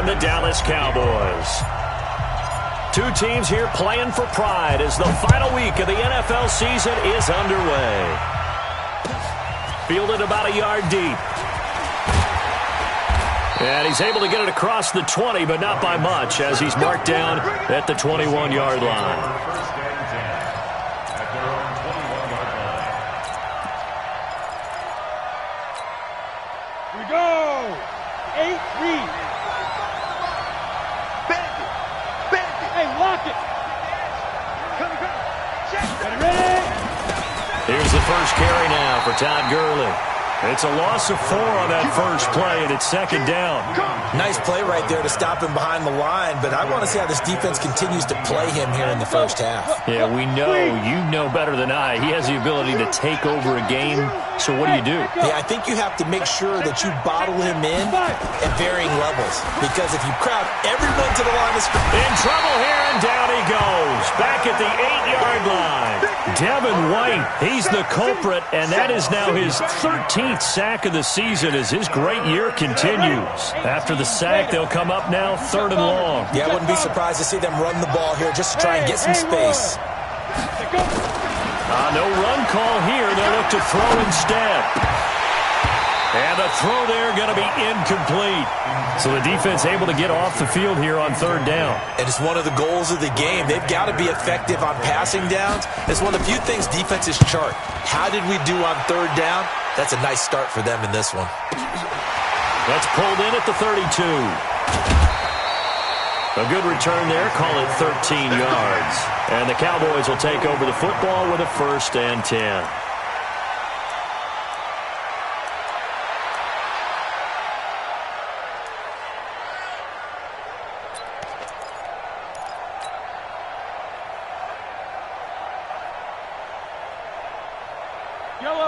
the Dallas Cowboys. Two teams here playing for pride as the final week of the NFL season is underway. Fielded about a yard deep. And he's able to get it across the 20, but not by much, as he's marked down at the 21-yard line. Here's the first carry now for Todd Gurley. It's a loss of 4 on that first play, and it's second down. Nice play right there to stop him behind the line, but I want to see how this defense continues to play him here in the first half. Yeah, we know, you know better than I, he has the ability to take over a game, so what do? Yeah, I think you have to make sure that you bottle him in at varying levels, because if you crowd everyone to the line of scrimmage... In trouble here, and down he goes, back at the 8-yard line. Devin White, he's the culprit, and that is now his 13th sack of the season as his great year continues. After the sack, they'll come up now 3rd and long. Yeah, I wouldn't be surprised to see them run the ball here just to try and get some space. No run call here. They'll look to throw instead. And the throw there going to be incomplete. So the defense able to get off the field here on 3rd down. And it's one of the goals of the game. They've got to be effective on passing downs. It's one of the few things defenses chart. How did we do on 3rd down? That's a nice start for them in this one. That's pulled in at the 32. A good return there. Call it 13 yards. And the Cowboys will take over the football with a 1st and 10.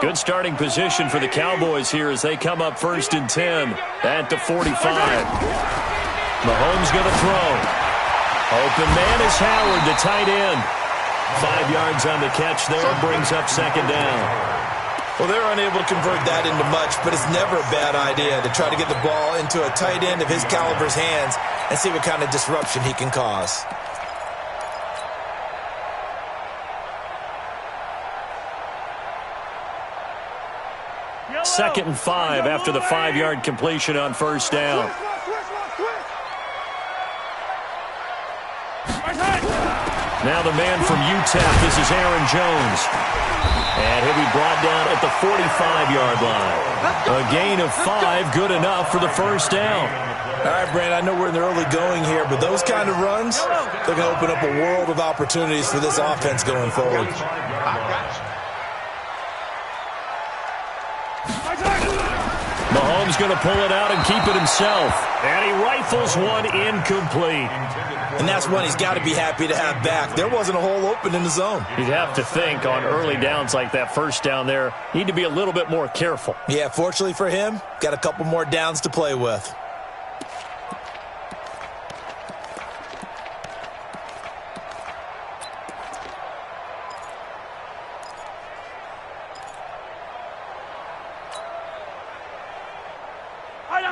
Good starting position for the Cowboys here as they come up 1st and 10 at the 45. Mahomes going to throw. Open man is Howard, the tight end. 5 yards on the catch there, brings up 2nd down. Well, they're unable to convert that into much, but it's never a bad idea to try to get the ball into a tight end of his caliber's hands and see what kind of disruption he can cause. Second and 5 after the 5-yard completion on 1st down. Now the man from UTEP, this is Aaron Jones. And he'll be brought down at the 45-yard line. A gain of 5, good enough for the 1st down. All right, Brand, I know we're in the early going here, but those kind of runs, they're going to open up a world of opportunities for this offense going forward. Mahomes going to pull it out and keep it himself. And he rifles one incomplete. And that's one he's got to be happy to have back. There wasn't a hole open in the zone. You'd have to think on early downs like that 1st down there, need to be a little bit more careful. Yeah, fortunately for him, got a couple more downs to play with.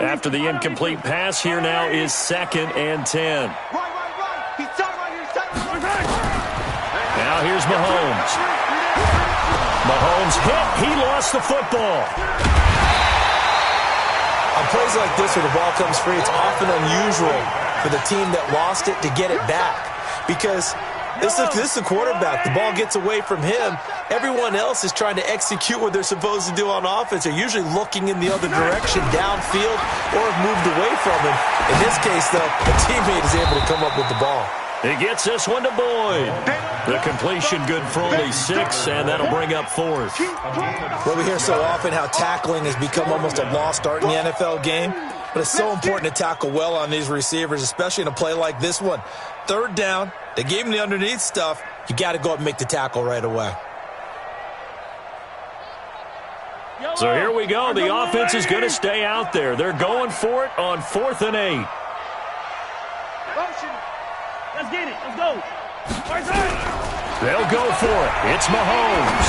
After the incomplete pass, here now is 2nd and 10. Now here's Mahomes. Mahomes hit. He lost the football. On plays like this where the ball comes free, it's often unusual for the team that lost it to get it back. Because this is the quarterback. The ball gets away from him. Everyone else is trying to execute what they're supposed to do on offense. They're usually looking in the other direction, downfield, or have moved away from him. In this case, though, a teammate is able to come up with the ball. He gets this one to Boyd. The completion good for only 6, and that'll bring up 4th. Well, we hear so often how tackling has become almost a lost art in the NFL game, but it's so important to tackle well on these receivers, especially in a play like this one. 3rd down, they gave him the underneath stuff. You got to go up and make the tackle right away. So here we go. The offense is going to stay out there. They're going for it on 4th and 8. Let's get it. Let's go. They'll go for it. It's Mahomes.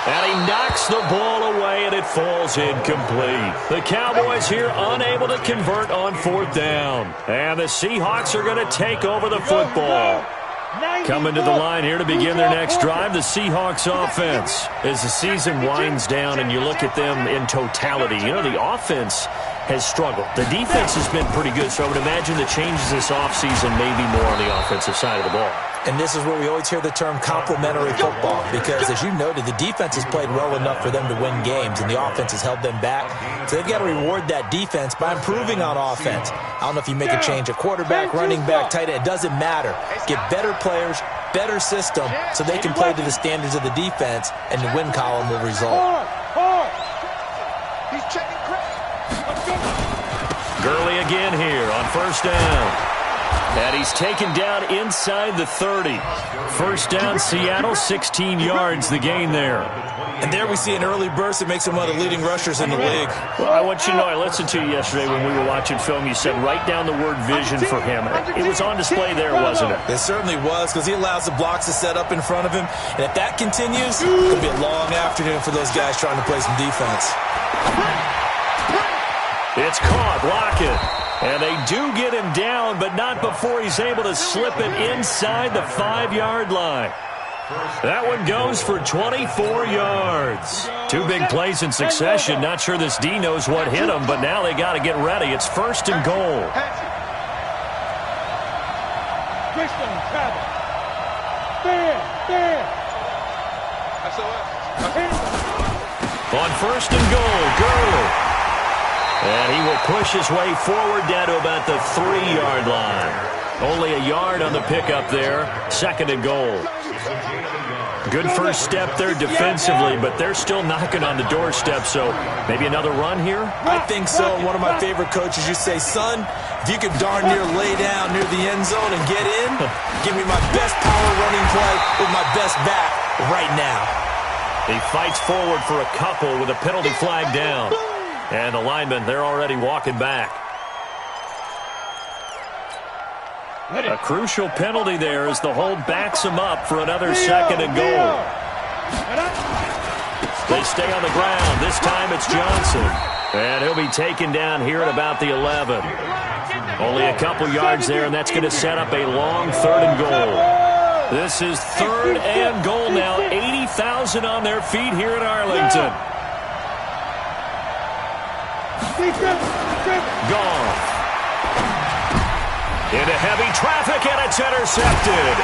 And he knocks the ball away, and it falls incomplete. The Cowboys here unable to convert on 4th down. And the Seahawks are going to take over the football. Coming to the line here to begin their next drive, the Seahawks offense. As the season winds down and you look at them in totality, you know, the offense has struggled. The defense has been pretty good, so I would imagine the changes this offseason may be more on the offensive side of the ball. And this is where we always hear the term complementary football because, as you noted, the defense has played well enough for them to win games, and the offense has held them back. So they've got to reward that defense by improving on offense. I don't know if you make a change at quarterback, running back, tight end. It doesn't matter. Get better players, better system, so they can play to the standards of the defense, and the win column will result. He's checking credit. Let's go. Gurley again here on 1st down. And he's taken down inside the 30. 1st down, Seattle, 16 yards, the gain there. And there we see an early burst that makes him one of the leading rushers in the league. Well, I want you to know, I listened to you yesterday when we were watching film. You said write down the word vision for him. It was on display there, wasn't it? It certainly was, because he allows the blocks to set up in front of him. And if that continues, it'll be a long afternoon for those guys trying to play some defense. It's caught, Lockett. And they do get him down, but not before he's able to slip it inside the 5-yard line. That one goes for 24 yards. 2 big plays in succession. Not sure this D knows what hit him, but now they got to get ready. It's 1st and goal. On 1st and goal, Gurley. And he will push his way forward down to about the 3-yard line. Only a yard on the pickup there. 2nd and goal. Good first step there defensively, but they're still knocking on the doorstep, so maybe another run here? I think so. One of my favorite coaches used to say, son, if you could darn near lay down near the end zone and get in, give me my best power running play with my best back right now. He fights forward for a couple with a penalty flag down. And the linemen, they're already walking back. A crucial penalty there as the hold backs him up for another 2nd and goal. They stay on the ground. This time it's Johnson. And he'll be taken down here at about the 11. Only a couple yards there, and that's going to set up a long 3rd and goal. This is 3rd and goal now. 80,000 on their feet here in Arlington. Gone. Into heavy traffic, and it's intercepted.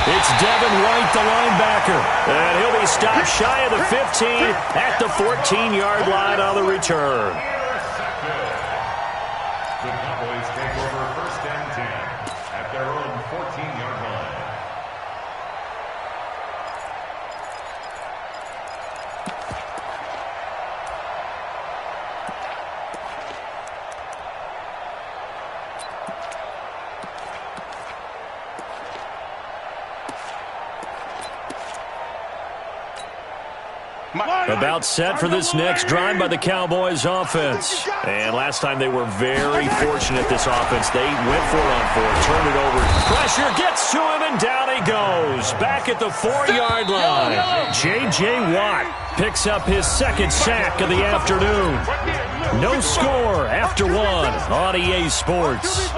It's Devin White, the linebacker. And he'll be stopped shy of the 15 at the 14-yard line on the return. The Cowboys take over 1st and 10 at their own 14-yard line. About set for this next drive by the Cowboys offense. And last time they were very fortunate, this offense. They went for it on 4th, turned it over. Pressure gets to him, and down he goes. Back at the 4-yard line. J.J. Watt picks up his 2nd sack of the afternoon. No score after 1 on EA Sports.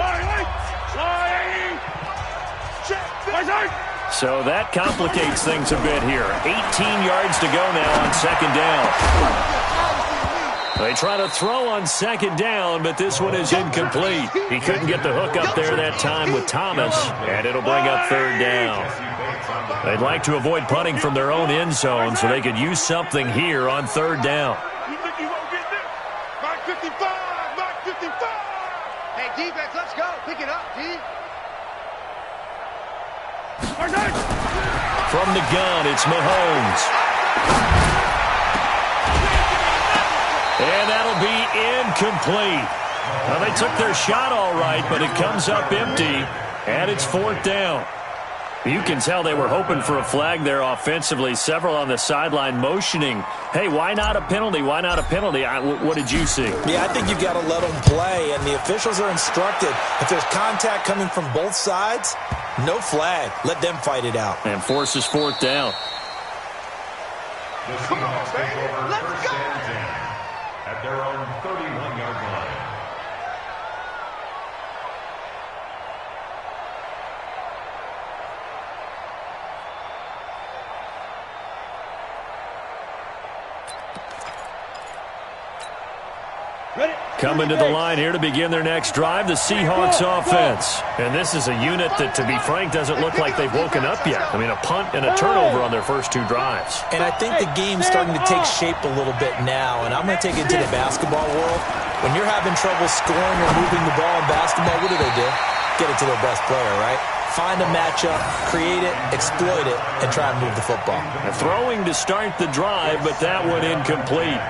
So that complicates things a bit here. 18 yards to go now on 2nd down. They try to throw on 2nd down, but this one is incomplete. He couldn't get the hook up there that time with Thomas, and it'll bring up 3rd down. They'd like to avoid punting from their own end zone so they could use something here on 3rd down. You think you won't get this? Mark 55! Mark 55! Hey, defense, let's go. Pick it up, D. From the gun, it's Mahomes. And that'll be incomplete. Well, they took their shot all right, but it comes up empty, and it's 4th down. You can tell they were hoping for a flag there offensively. Several on the sideline motioning, hey, why not a penalty? Why not a penalty? What did you see? Yeah, I think you've got to let them play, and the officials are instructed. If there's contact coming from both sides, no flag. Let them fight it out. And forces 4th down. The Seahawks take over first and 10 at their own 31-yard line. Coming to the line here to begin their next drive, the Seahawks offense. And this is a unit that, to be frank, doesn't look like they've woken up yet. I mean, a punt and a turnover on their first two drives. And I think the game's starting to take shape a little bit now, and I'm going to take it to the basketball world. When you're having trouble scoring or moving the ball in basketball, what do? Get it to their best player, right? Find a matchup, create it, exploit it, and try and move the football. Throwing to start the drive, but that one incomplete.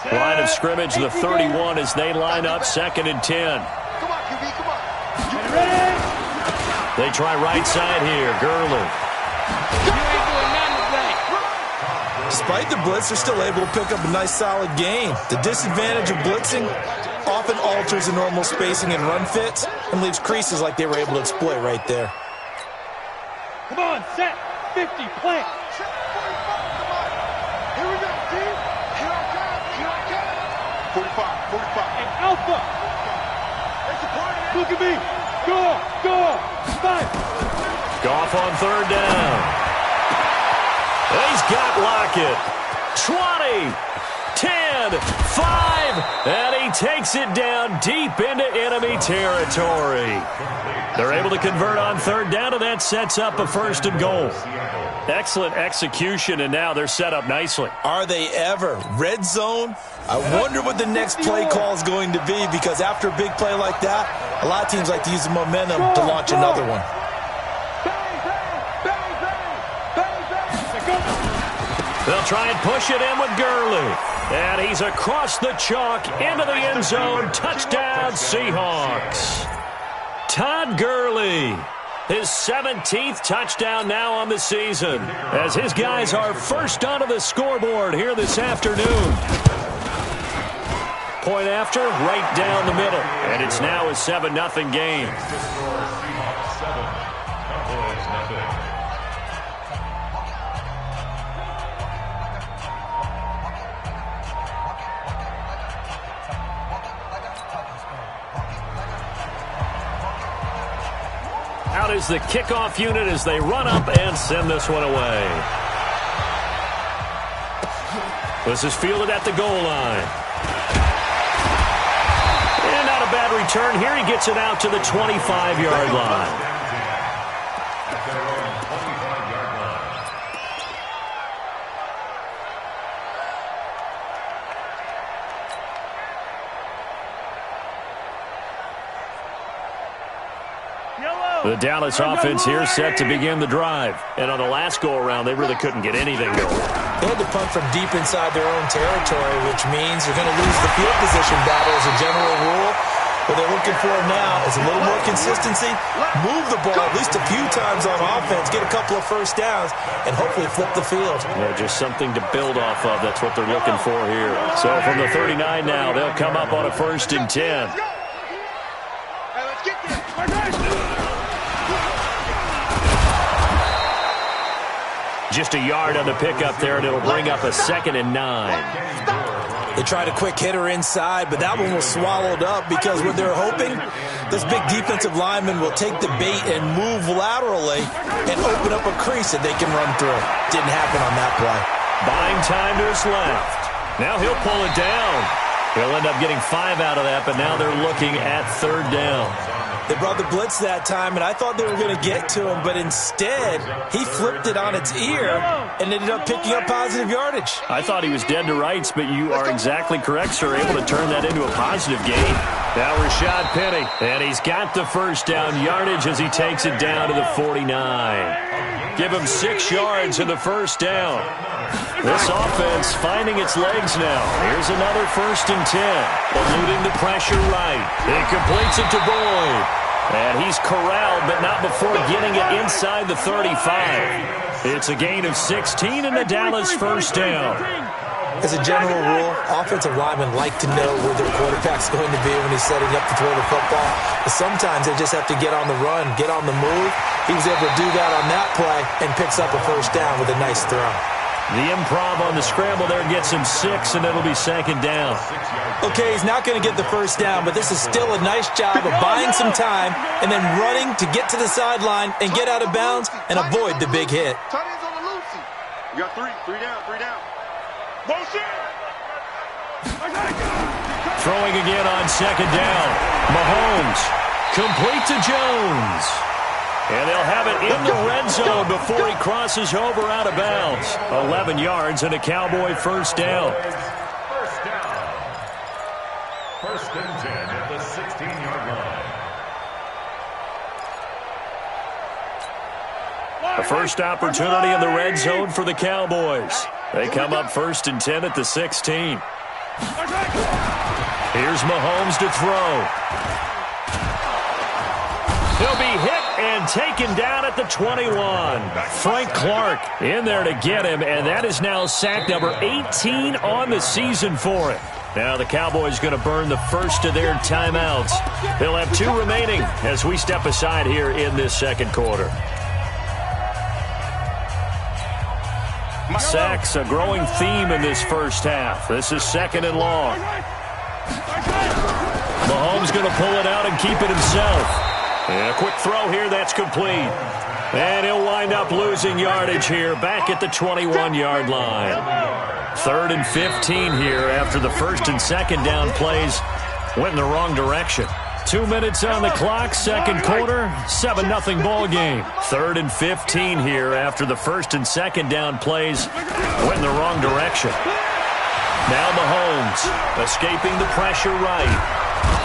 Line of scrimmage, the 31 as they line up, 2nd and 10. Come on, QB, come on. You ready? They try right side here. Gurley. Despite the blitz, they're still able to pick up a nice, solid gain. The disadvantage of blitzing often alters the normal spacing and run fits and leaves creases like they were able to exploit right there. Come on, set. 50, plant. Check 45, come on. Here we go, team. Here I come. 45. And Alpha. That's the part of it. Look at me. Go. 5. Goff on 3rd down. He's got Lockett. 20, 10, 5, and he takes it down deep into enemy territory. They're able to convert on 3rd down, and that sets up a 1st and goal. Excellent execution, and now they're set up nicely. Are they ever? Red zone? I wonder what the next play call is going to be, because after a big play like that, a lot of teams like to use the momentum to launch another one. They'll try and push it in with Gurley. And he's across the chalk into the end zone. Touchdown, Seahawks. Todd Gurley, his 17th touchdown now on the season, as his guys are first onto the scoreboard here this afternoon. Point after, right down the middle. And it's now a 7-0 game. Out is the kickoff unit as they run up and send this one away. This is fielded at the goal line. And not a bad return here. He gets it out to the 25-yard line. The Dallas offense here set to begin the drive. And on the last go-around, they really couldn't get anything going. They had to punt from deep inside their own territory, which means you're going to lose the field position battle as a general rule. What they're looking for now is a little more consistency, move the ball at least a few times on offense, get a couple of first downs, and hopefully flip the field. Yeah, just something to build off of. That's what they're looking for here. So from the 39 now, they'll come up on a 1st and 10. Let's get this. Just a yard on the pickup there, and it'll bring up a 2nd and 9. They tried a quick hitter inside, but that one was swallowed up because what they're hoping, this big defensive lineman will take the bait and move laterally and open up a crease that they can run through. Didn't happen on that play. Buying time to his left. Now he'll pull it down. He'll end up getting 5 out of that, but now they're looking at 3rd down. They brought the blitz that time, and I thought they were going to get to him, but instead, he flipped it on its ear and ended up picking up positive yardage. I thought he was dead to rights, but you are exactly correct, sir. Able to turn that into a positive gain. Now Rashad Penny, and he's got the 1st down yardage as he takes it down to the 49. Give him 6 yards in the 1st down. This offense finding its legs now. Here's another 1st and 10. Eluding the pressure right. It completes it to Boyd. And he's corralled, but not before getting it inside the 35. It's a gain of 16 in the Dallas 1st down. As a general rule, offensive linemen like to know where their quarterback's going to be when he's setting up to throw the football. But sometimes they just have to get on the run, get on the move. He was able to do that on that play and picks up a first down with a nice throw. The improv on the scramble there gets him 6, and it'll be second down. Okay, he's not going to get the first down, but this is still a nice job of buying some time and then running to get to the sideline and get out of bounds and avoid the big hit. Tight ends on the loosey. You got three down. Motion! Throwing again on second down. Mahomes complete to Jones. And they'll have it in the red zone before he crosses over out of bounds. 11 yards and a Cowboy first down. First down. First and 10 at the 16-yard line. A first opportunity in the red zone for the Cowboys. They come up first and 10 at the 16. Here's Mahomes to throw. He'll be hit and taken down at the 21. Frank Clark in there to get him, and that is now sack number 18 on the season for him. Now the Cowboys going to burn the first of their timeouts. They'll have 2 remaining as we step aside here in this second quarter. Sacks, a growing theme in this first half. This is second and long. Mahomes going to pull it out and keep it himself. And a quick throw here, that's complete. And he'll wind up losing yardage here back at the 21-yard line. 3rd and 15 here after the first and second down plays went in the wrong direction. 2 minutes on the clock, second quarter, 7-0 ball game. 3rd and 15 here after the first and second down plays went in the wrong direction. Now Mahomes escaping the pressure right.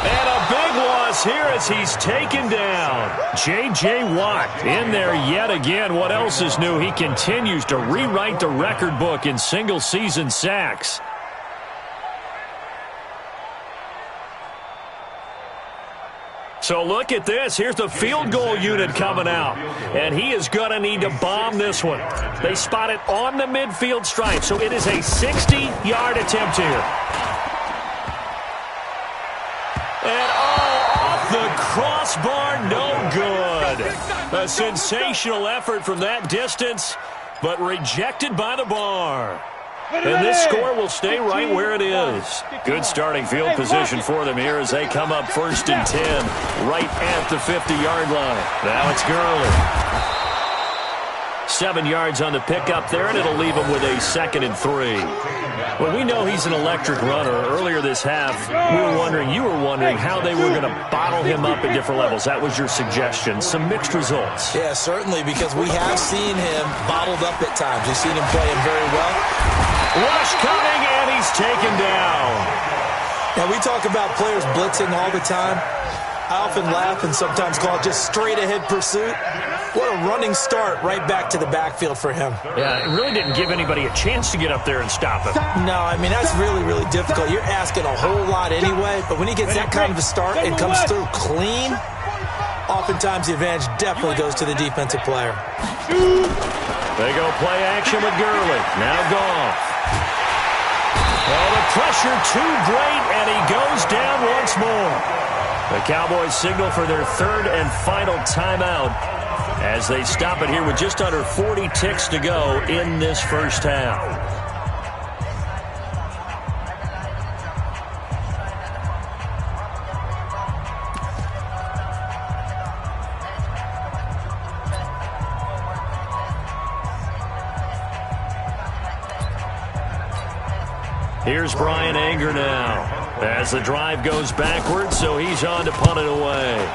And a big loss here as he's taken down. J.J. Watt in there yet again. What else is new? He continues to rewrite the record book in single-season sacks. So look at this. Here's the field goal unit coming out. And he is going to need to bomb this one. They spot it on the midfield stripe. So it is a 60-yard attempt here. And off the crossbar, no good. A sensational effort from that distance, but rejected by the bar. And this score will stay right where it is. Good starting field position for them here as they come up first and 10, right at the 50-yard line. Now it's Gurley. 7 yards on the pickup there, and it'll leave him with a 2nd and 3. Well, we know he's an electric runner. Earlier this half, you were wondering how they were going to bottle him up at different levels. That was your suggestion. Some mixed results. Yeah, certainly, because we have seen him bottled up at times. We've seen him playing very well. Rush coming, and he's taken down. Now, we talk about players blitzing all the time. I often laugh and sometimes call it just straight-ahead pursuit. What a running start right back to the backfield for him. Yeah, it really didn't give anybody a chance to get up there and stop him. No, I mean, that's really, really difficult. You're asking a whole lot anyway, but when he gets that kind of a start and comes through clean, oftentimes the advantage definitely goes to the defensive player. They go play action with Gurley. Now Goff. Oh, the pressure too great, and he goes down once more. The Cowboys signal for their 3rd and final timeout as they stop it here with just under 40 ticks to go in this first half. Here's Brian Anger now as the drive goes backwards, so he's on to punt it away.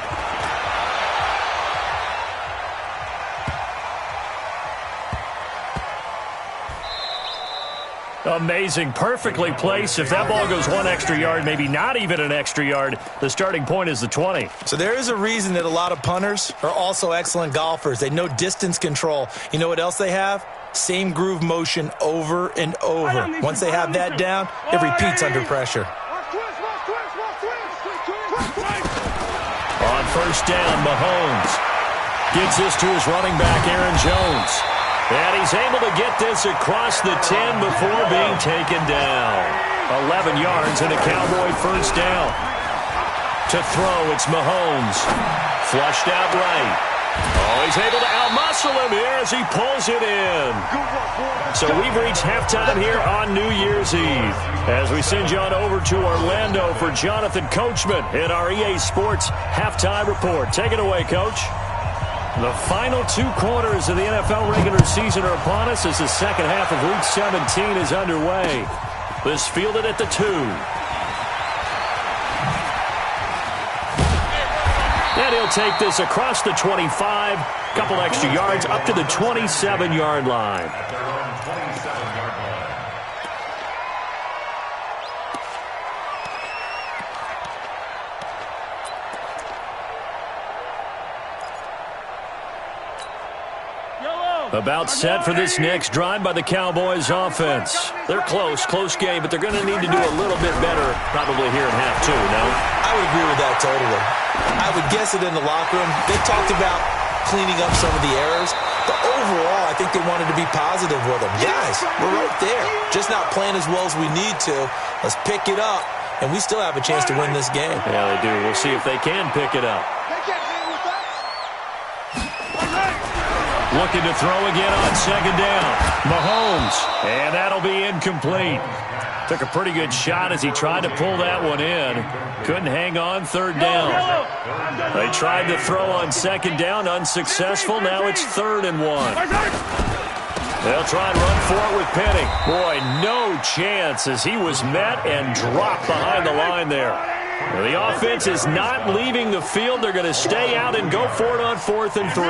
Amazing, perfectly placed. If that ball goes 1 extra yard, maybe not even an extra yard, the starting point is the 20. So there is a reason that a lot of punters are also excellent golfers. They know distance control. You know what else they have? Same groove motion over and over. Once they have that down, it repeats under pressure. On first down, Mahomes gets this to his running back, Aaron Jones. And he's able to get this across the 10 before being taken down. 11 yards and a Cowboy first down. To throw, it's Mahomes. Flushed out right. Oh, he's able to outmuscle him here as he pulls it in. So we've reached halftime here on New Year's Eve. As we send you on over to Orlando for Jonathan Coachman in our EA Sports Halftime Report. Take it away, Coach. The final 2 quarters of the NFL regular season are upon us as the second half of Week 17 is underway. This fielded at the 2. And he'll take this across the 25, couple extra yards up to the 27-yard line. At their own 27-yard line. About set for this next drive by the Cowboys offense. They're close game, but they're going to need to do a little bit better probably here in half 2, no? I would agree with that totally. I would guess it in the locker room. They talked about cleaning up some of the errors, but overall, I think they wanted to be positive with them. Guys, we're right there. Just not playing as well as we need to. Let's pick it up, and we still have a chance to win this game. Yeah, they do. We'll see if they can pick it up. Looking to throw again on second down. Mahomes, and that'll be incomplete. Took a pretty good shot as he tried to pull that one in. Couldn't hang on third down. They tried to throw on second down, unsuccessful. Now it's 3rd and 1. They'll try and run for it with Penny. Boy, no chance as he was met and dropped behind the line there. The offense is not leaving the field. They're going to stay out and go for it on 4th and 3.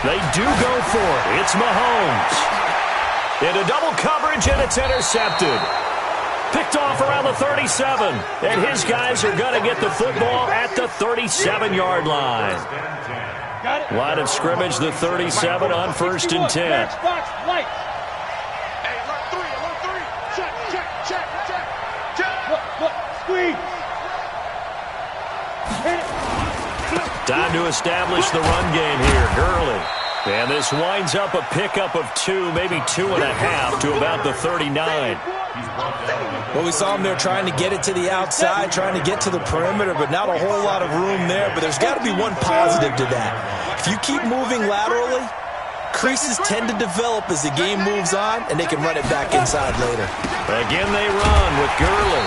They do go for it. It's Mahomes. Into double coverage, and it's intercepted. Picked off around the 37. And his guys are going to get the football at the 37-yard line. Line of scrimmage, the 37 on 1st and 10. Time to establish the run game here. Gurley. And this winds up a pickup of 2, maybe 2.5 to about the 39. Well, we saw him there trying to get it to the outside, trying to get to the perimeter, but not a whole lot of room there. But there's got to be one positive to that. If you keep moving laterally, creases tend to develop as the game moves on, and they can run it back inside later. Again, they run with Gurley.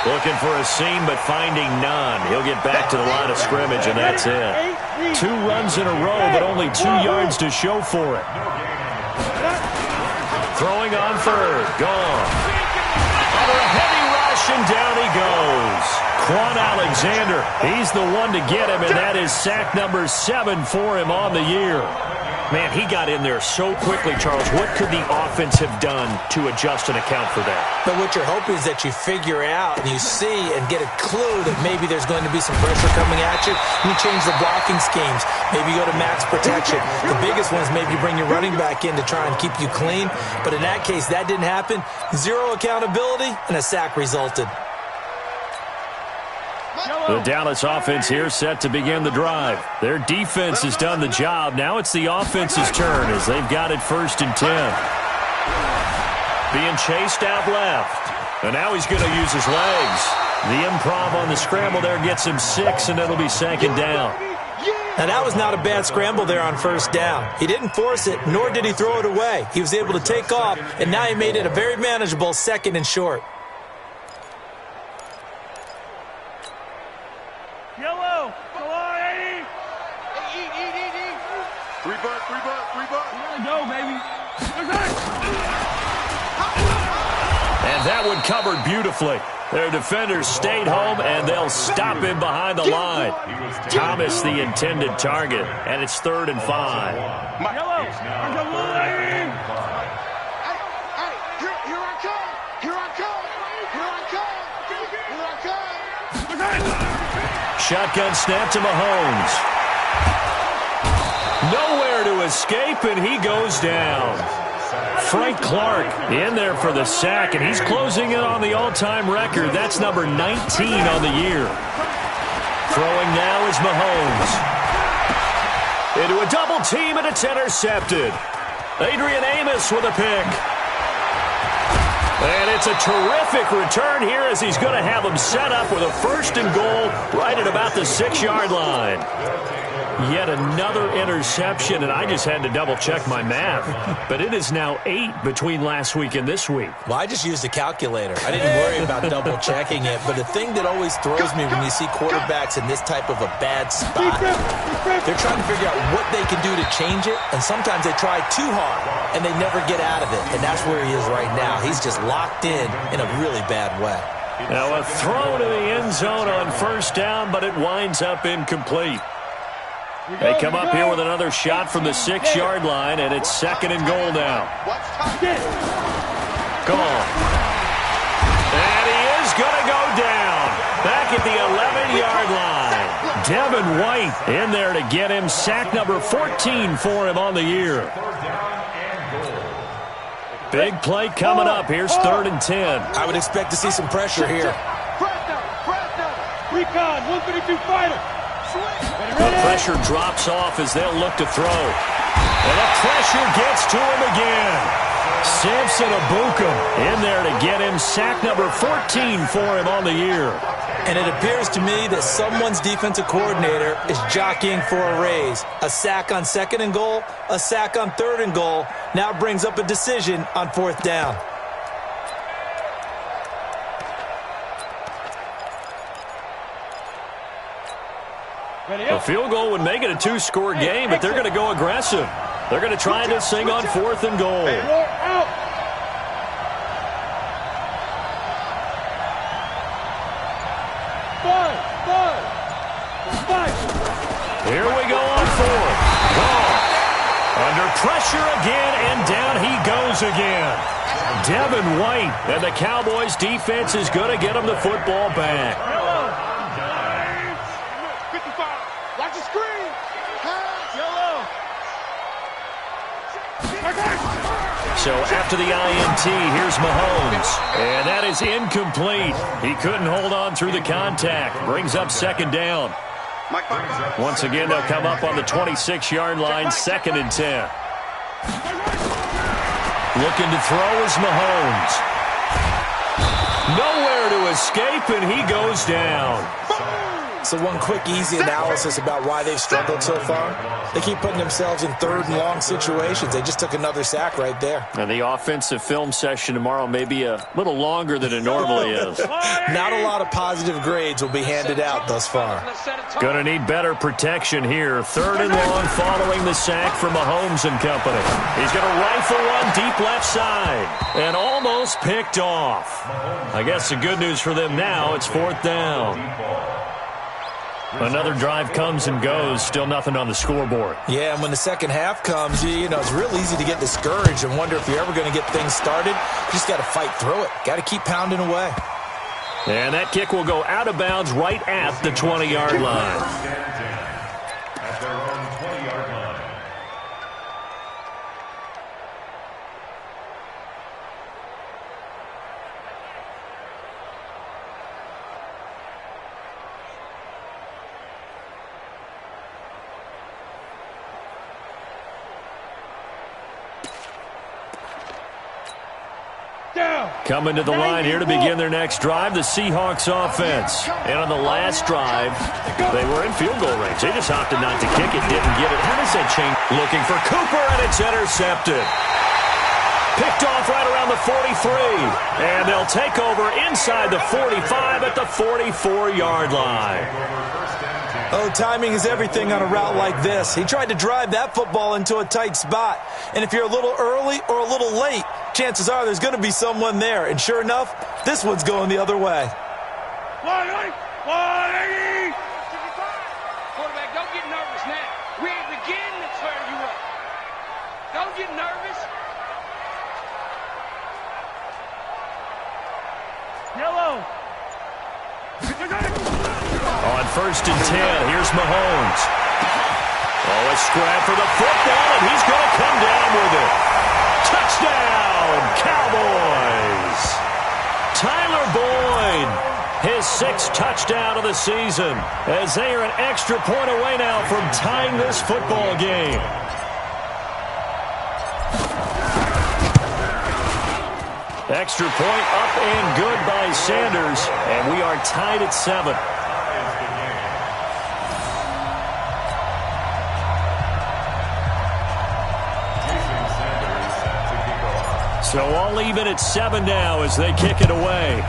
Looking for a seam, but finding none. He'll get back to the line of scrimmage, and that's it. 2 runs in a row, but only 2 yards to show for it. Throwing on 3rd. Gone. Under a heavy rush, and down he goes. Quan Alexander, he's the one to get him, and that is sack number 7 for him on the year. Man, he got in there so quickly, Charles. What could the offense have done to adjust and account for that? But what you're hoping is that you figure out and you see and get a clue that maybe there's going to be some pressure coming at you. You change the blocking schemes. Maybe go to max protection. The biggest one is maybe bring your running back in to try and keep you clean. But in that case, that didn't happen. 0 accountability, and a sack resulted. The Dallas offense here set to begin the drive. Their defense has done the job. Now it's the offense's turn as they've got it 1st and 10. Being chased out left. And now he's going to use his legs. The improv on the scramble there gets him 6, and it'll be 2nd down. Now, that was not a bad scramble there on 1st down. He didn't force it, nor did he throw it away. He was able to take off, and now he made it a very manageable 2nd and short. Yellow. Go on, Eddie. Eat. 3 bucks. Go, baby. And that one covered beautifully. Their defenders stayed home, and they'll stop him behind the line. Thomas, the intended target, and it's 3rd and 5. Yellow. Come on, Eddie. Shotgun snap to Mahomes. Nowhere to escape, and he goes down. Frank Clark in there for the sack, and he's closing in on the all-time record. That's number 19 on the year. Throwing now is Mahomes. into a double team, and it's intercepted. Adrian Amos with a pick. And it's a terrific return here as he's going to have him set up with a 1st and goal right at about the 6-yard line. Yet another interception, and I just had to double-check my math. But it is now 8 between last week and this week. Well, I just used a calculator. I didn't worry about double-checking it. But the thing that always throws me when you see quarterbacks in this type of a bad spot, they're trying to figure out what they can do to change it, and sometimes they try too hard, and they never get out of it. And that's where he is right now. He's just locked in a really bad way. Now a throw to the end zone on 1st down, but it winds up incomplete. They come up here with another shot from the 6-yard line, and it's 2nd and goal now. Gone. And he is going to go down. Back at the 11-yard line. Devin White in there to get him. Sack number 14 for him on the year. Big play coming up. Here's 3rd and 10. I would expect to see some pressure here. Recon, 132 fighter. The pressure drops off as they'll look to throw. And the pressure gets to him again. Samson Abukum in there to get him. Sack number 14 for him on the year. And it appears to me that someone's defensive coordinator is jockeying for a raise. A sack on 2nd and goal, a sack on 3rd and goal. Now brings up a decision on 4th down. A field goal would make it a 2-score game, but they're going to go aggressive. They're going to try this thing on 4th and goal. Here we go on 4th. Gone. Under pressure again, and down he goes again. Devin White, and the Cowboys' defense is going to get him the football back. So after the INT, here's Mahomes. And that is incomplete. He couldn't hold on through the contact. Brings up 2nd down. Once again, they'll come up on the 26-yard line, 2nd and 10. Looking to throw is Mahomes. Nowhere to escape, and he goes down. So one quick, easy analysis about why they've struggled so far. They keep putting themselves in 3rd and long situations. They just took another sack right there. And the offensive film session tomorrow may be a little longer than it normally is. Not a lot of positive grades will be handed out thus far. Going to need better protection here. 3rd and long following the sack from Mahomes and company. He's going to rifle one deep left side. And almost picked off. I guess the good news for them now, it's 4th down. Another drive comes and goes. Still nothing on the scoreboard. Yeah, and when the second half comes, you know, it's real easy to get discouraged and wonder if you're ever going to get things started. You just got to fight through it. Got to keep pounding away. And that kick will go out of bounds right at the 20-yard line. At their own 20-yard line. Coming to the line here to begin their next drive, the Seahawks offense. And on the last drive, they were in field goal range. They just opted not to kick it, didn't get it. How does that change? Looking for Cooper, and it's intercepted. Picked off right around the 43. And they'll take over inside the 45 at the 44-yard line. Oh, timing is everything on a route like this. He tried to drive that football into a tight spot. And if you're a little early or a little late, chances are there's going to be someone there. And sure enough, this one's going the other way. 180! Quarterback, don't get nervous now. We're beginning to turn you up. Don't get nervous. Yellow! On 1st and 10, here's Mahomes. Oh, a scrap for the football, and he's going to come down with it. Touchdown, Cowboys! Tyler Boyd, his 6th touchdown of the season, as they are an extra point away now from tying this football game. Extra point up and good by Sanders, and we are tied at 7. So all even at 7 now as they kick it away.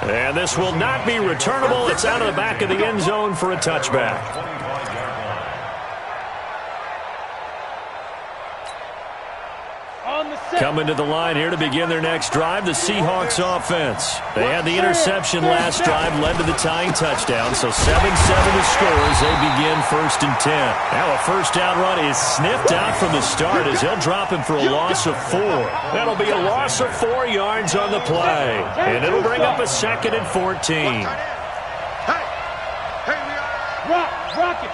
And this will not be returnable. It's out of the back of the end zone for a touchback. Coming to the line here to begin their next drive, the Seahawks offense. They had the interception last drive, led to the tying touchdown, so 7-7 the score as they begin 1st and 10. Now a first down run is sniffed out from the start as they'll drop him for a loss of 4. That'll be a loss of 4 yards on the play, and it'll bring up a 2nd and 14. Rock it.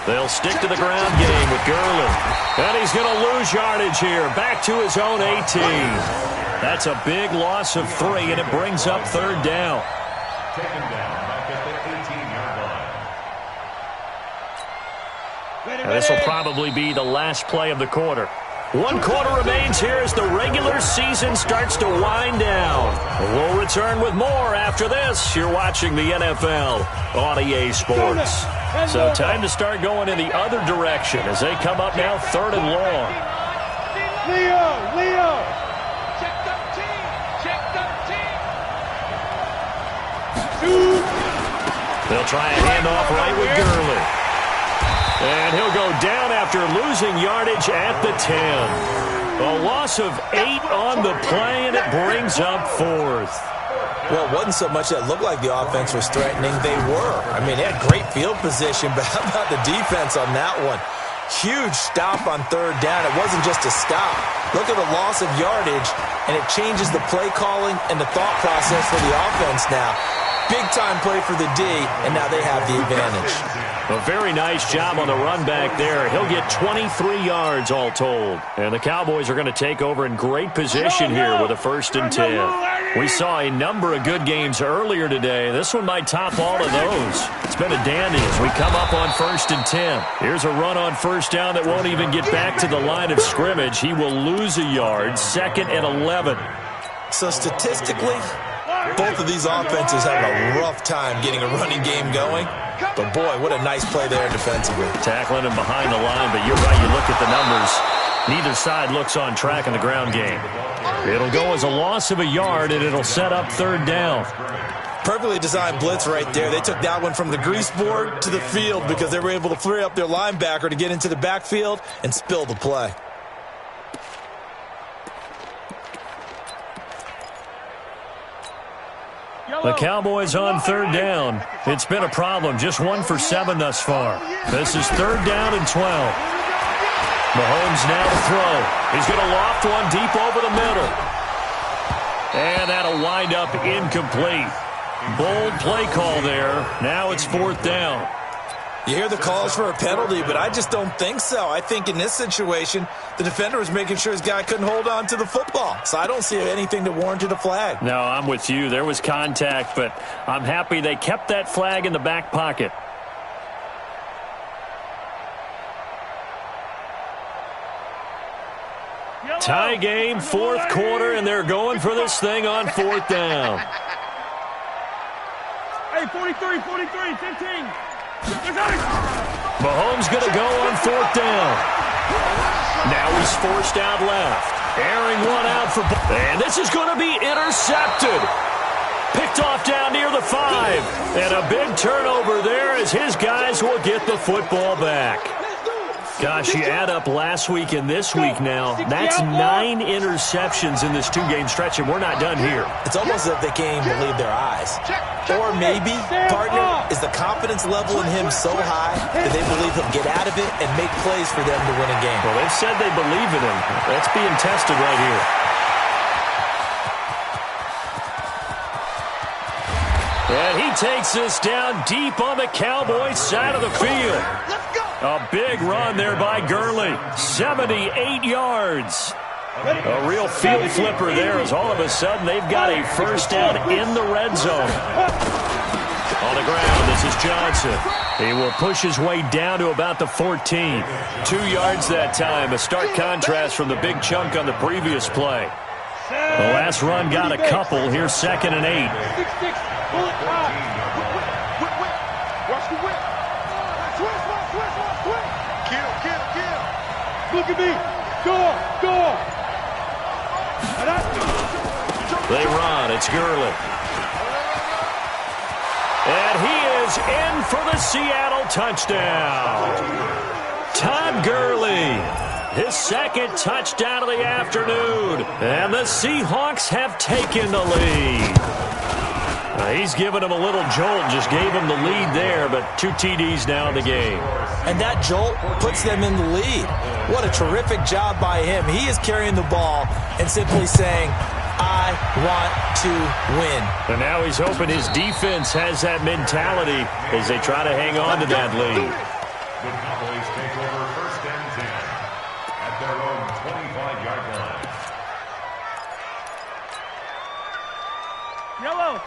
They'll stick to the ground game with Gurley. And he's going to lose yardage here. Back to his own 18. That's a big loss of 3, and it brings up 3rd down. Taken down back at the 18-yard line. And this will probably be the last play of the quarter. 1 quarter remains here as the regular season starts to wind down. We'll return with more after this. You're watching the NFL on EA Sports. So time to start going in the other direction as they come up now 3rd and long. Leo. Check 13. They'll try a handoff right with Gurley. And he'll go down after losing yardage at the 10. A loss of 8 on the play, and it brings up 4th. Well, it wasn't so much that it looked like the offense was threatening. They were. I mean, they had great field position, but how about the defense on that one? Huge stop on 3rd down. It wasn't just a stop. Look at the loss of yardage, and it changes the play calling and the thought process for the offense now. Big-time play for the D, and now they have the advantage. A very nice job on the run back there. He'll get 23 yards all told. And the Cowboys are going to take over in great position here with a 1st and 10. We saw a number of good games earlier today. This one might top all of those. It's been a dandy as we come up on 1st and 10. Here's a run on 1st down that won't even get back to the line of scrimmage. He will lose a yard, 2nd and 11. So statistically, both of these offenses having a rough time getting a running game going. But, boy, what a nice play there defensively. Tackling him behind the line, but you're right, you look at the numbers. Neither side looks on track in the ground game. It'll go as a loss of a yard, and it'll set up 3rd down. Perfectly designed blitz right there. They took that one from the grease board to the field because they were able to free up their linebacker to get into the backfield and spill the play. The Cowboys on 3rd down. It's been a problem. Just 1 for 7 thus far. This is 3rd down and 12. Mahomes now to throw. He's going to loft one deep over the middle. And that'll wind up incomplete. Bold play call there. Now it's 4th down. You hear the calls for a penalty, but I just don't think so. I think in this situation, the defender was making sure his guy couldn't hold on to the football. So I don't see anything that warranted a flag. No, I'm with you. There was contact, but I'm happy they kept that flag in the back pocket. Tie game, 4th quarter, and they're going for this thing on 4th down. Hey, 43, 15. Mahomes going to go on 4th down. Now he's forced out left. Airing one out for... And this is going to be intercepted. Picked off down near the 5. And a big turnover there as his guys will get the football back. Gosh, you add up last week and this week now. That's 9 interceptions in this 2-game stretch, and we're not done here. It's almost as if they can't even believe their eyes. Or maybe, partner, is the confidence level in him so high that they believe he'll get out of it and make plays for them to win a game. Well, they've said they believe in him. That's being tested right here. And he takes this down deep on the Cowboys side of the field. Let's go. A big run there by Gurley. 78 yards. A real field flipper there as all of a sudden they've got a first down in the red zone. On the ground, this is Johnson. He will push his way down to about the 14. 2 yards that time. A stark contrast from the big chunk on the previous play. The last run got a couple. Here's 2nd and 8. Watch the whip. Switch. Kill. Look at me. Go. They run. It's Gurley. And he is in for the Seattle touchdown. Todd Gurley, his 2nd touchdown of the afternoon. And the Seahawks have taken the lead. He's given him a little jolt, just gave him the lead there, but 2 TDs now in the game. And that jolt puts them in the lead. What a terrific job by him. He is carrying the ball and simply saying, I want to win. And now he's hoping his defense has that mentality as they try to hang on to that lead. The Cowboys take over 1st and 10 at their own 25-yard line.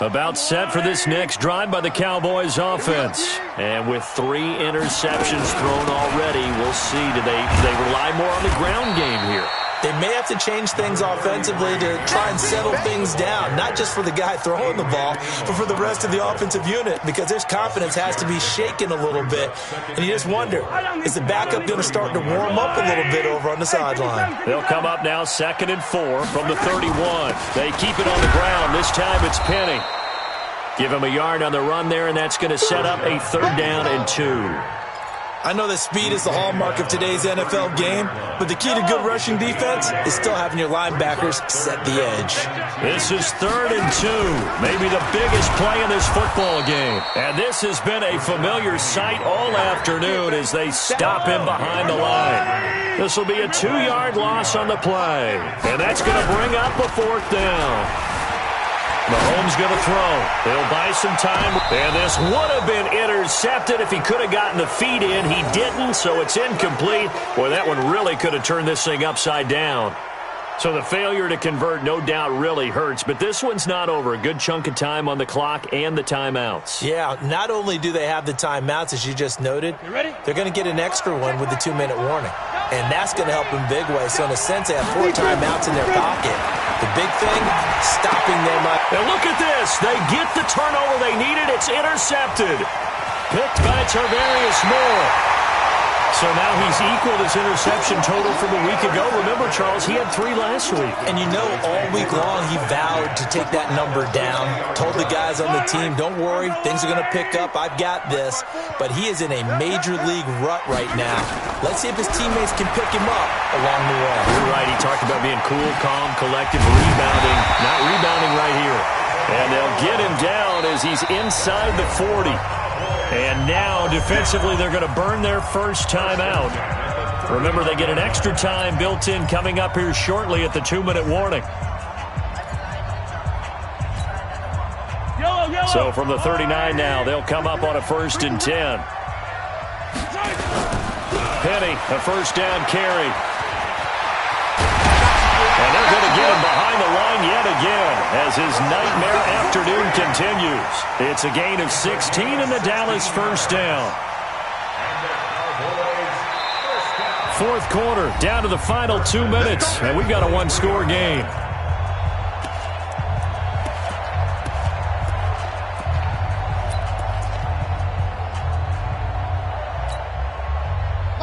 About set for this next drive by the Cowboys offense. And with 3 interceptions thrown already, we'll see. Do they rely more on the ground game here? They may have to change things offensively to try and settle things down, not just for the guy throwing the ball, but for the rest of the offensive unit, because their confidence has to be shaken a little bit. And you just wonder, is the backup going to start to warm up a little bit over on the sideline? They'll come up now 2nd and 4 from the 31. They keep it on the ground. This time it's Penny. Give him a yard on the run there, and that's going to set up a 3rd down and 2. I know that speed is the hallmark of today's NFL game, but the key to good rushing defense is still having your linebackers set the edge. This is 3rd and 2, maybe the biggest play in this football game. And this has been a familiar sight all afternoon as they stop him behind the line. This will be a 2-yard loss on the play, and that's going to bring up a 4th down. Mahomes going to throw. He'll buy some time. And this would have been intercepted if he could have gotten the feet in. He didn't, so it's incomplete. Boy, that one really could have turned this thing upside down. So the failure to convert no doubt really hurts, but this one's not over. A good chunk of time on the clock and the timeouts. Yeah, not only do they have the timeouts, as you just noted, they're going to get an extra one with the 2-minute warning. And that's going to help in big ways. So in a sense, they have 4 timeouts in their pocket. The big thing, stopping them up. And look at this. They get the turnover they needed. It's intercepted. Picked by Tarvarius Moore. So now he's equaled his interception total from a week ago. Remember, Charles, he had 3 last week. And you know, all week long he vowed to take that number down. Told the guys on the team, don't worry, things are going to pick up. I've got this. But he is in a major league rut right now. Let's see if his teammates can pick him up along the way. You're right. He talked about being cool, calm, collective, rebounding. Not rebounding right here. And they'll get him down as he's inside the 40. And now, defensively, they're going to burn their first timeout. Remember, they get an extra time built in coming up here shortly at the 2-minute warning. So from the 39 now, they'll come up on a 1st and 10. Penny, a 1st down carry. And they're going to get him behind the line yet again as his nightmare afternoon continues. It's a gain of 16 in the Dallas 1st down. 4th quarter, down to the final 2 minutes, and we've got a 1-score game.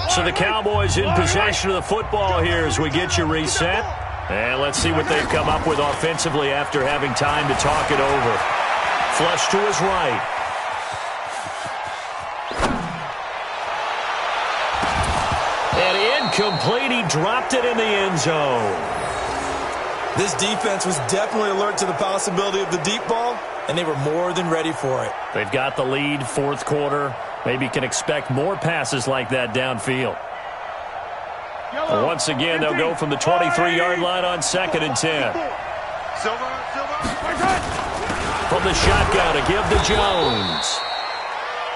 So the Cowboys in possession of the football here as we get you reset. And let's see what they've come up with offensively after having time to talk it over. Flush to his right. And incomplete. He dropped it in the end zone. This defense was definitely alert to the possibility of the deep ball, and they were more than ready for it. They've got the lead, 4th quarter. Maybe can expect more passes like that downfield. Once again, they'll go from the 23-yard line on 2nd and 10. From the shotgun to give to Jones.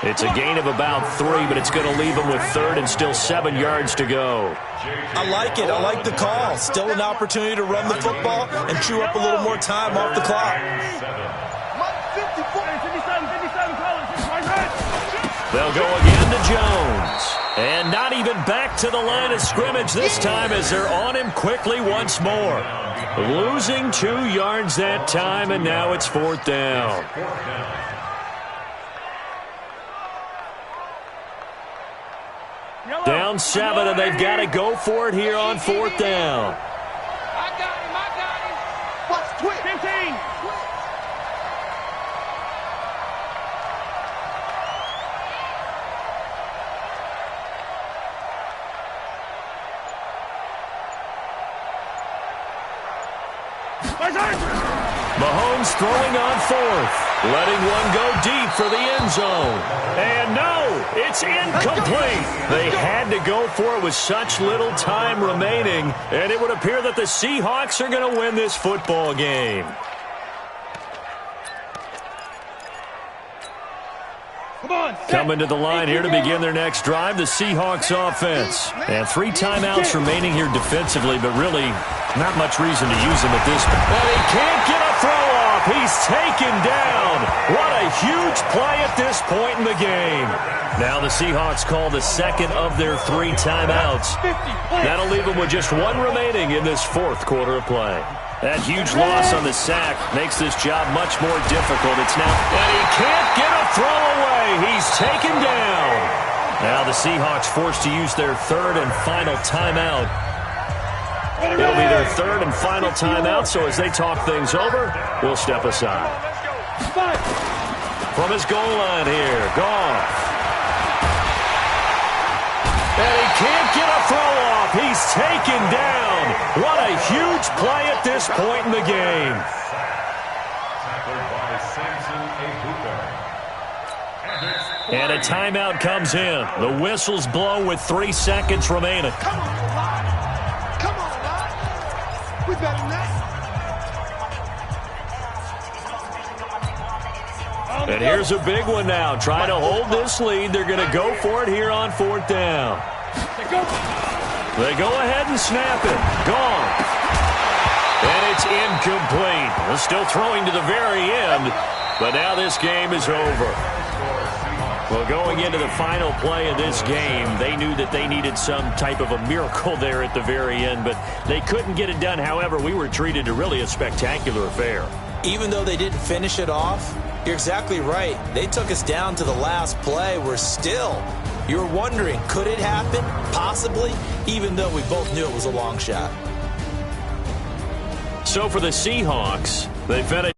It's a gain of about 3, but it's going to leave them with third and still 7 yards to go. I like it. I like the call. Still an opportunity to run the football and chew up a little more time off the clock. They'll go again to Jones. And not even back to the line of scrimmage this time as they're on him quickly once more. Losing 2 yards that time, and now it's 4th down. Down 7, and they've got to go for it here on 4th down. I got him. Watch, quick. 15. Mahomes throwing on 4th, letting one go deep for the end zone. And no, it's incomplete. They had to go for it with such little time remaining, and it would appear that the Seahawks are going to win this football game. Coming to the line here to begin their next drive, the Seahawks offense. And 3 timeouts remaining here defensively, but really not much reason to use them at this point. And he can't get a throw off. He's taken down. What a huge play at this point in the game. Now the Seahawks call the second of their 3 timeouts. That'll leave them with just 1 remaining in this 4th quarter of play. That huge loss on the sack makes this job much more difficult. It's now, and he can't get a throw away. He's taken down. Now the Seahawks forced to use their 3rd and final timeout. It'll be their 3rd and final timeout, so as they talk things over, we'll step aside. From his goal line here, Goff. And he can't get a throw off. He's taken down. What a huge play at this point in the game. And a timeout comes in. The whistle's blown with 3 seconds remaining. Come on, Lod. Come on, Lod. We better than that. And here's a big one now. Trying to hold this lead. They're going to go for it here on 4th down. They go ahead and snap it. Gone. And it's incomplete. They're still throwing to the very end, but now this game is over. Well, going into the final play of this game, they knew that they needed some type of a miracle there at the very end, but they couldn't get it done. However, we were treated to really a spectacular affair. Even though they didn't finish it off, you're exactly right. They took us down to the last play. We're still, you're wondering, could it happen? Possibly, even though we both knew it was a long shot. So for the Seahawks, they finish